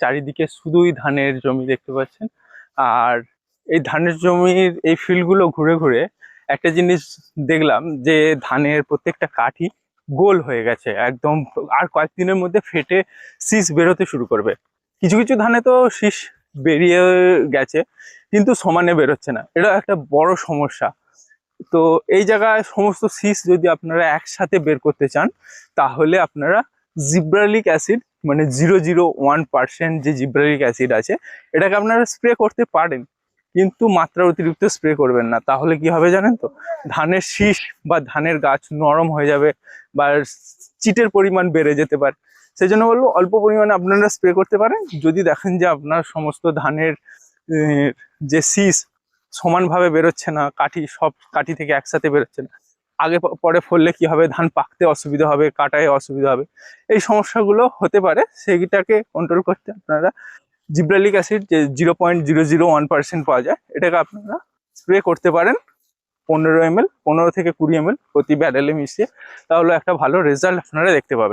চারিদিকে শুধুই ধানের জমি দেখতে পাচ্ছেন। আর এই ধানের জমির এই ফিল্ডগুলো ঘুরে ঘুরে একটা জিনিস দেখলাম যে ধানের প্রত্যেকটা কাঠি গোল হয়ে গেছে একদম। আর কয়েকদিনের মধ্যে ফেটে শীষ বেরোতে শুরু করবে। কিছু কিছু ধানে তো শীষ বেরিয়ে গেছে, কিন্তু সমানে বেরোচ্ছে না। এটা একটা বড় সমস্যা। তো এই জায়গায় সমস্ত শীষ যদি আপনারা একসাথে বের করতে চান, তাহলে আপনারা জিব্রালিক অ্যাসিড, মানে 001% যে জিব্রালিক অ্যাসিড আছে, এটাকে আপনারা স্প্রে করতে পারেন, কিন্তু মাত্রা অতিরিক্ত স্প্রে করবেন না। তাহলে কি হবে জানেন তো, ধানের শীষ বা ধানের গাছ নরম হয়ে যাবে বা চিটের পরিমাণ বেড়ে যেতে পারে। সেই জন্য বলবো অল্প পরিমাণে আপনারা স্প্রে করতে পারেন। যদি দেখেন যে আপনার সমস্ত ধানের যে শীষ সমানভাবে বেরোচ্ছে না, সব কাঠি থেকে একসাথে বেরোচ্ছে না, আগে পরে ফললে কি হবে, ধান পাকতে অসুবিধা হবে, কাটায় অসুবিধা হবে, এই সমস্যাগুলো হতে পারে। সেইটাকে কন্ট্রোল করতে আপনারা জিব্রালিক অ্যাসিড যে 0.001% পাওয়া যায়, এটাকে আপনারা স্প্রে করতে পারেন 15 ml, 15 থেকে 20 ml প্রতি ব্যারেলে মিশিয়ে। তাহলে একটা ভালো রেজাল্ট আপনারা দেখতে পাবেন।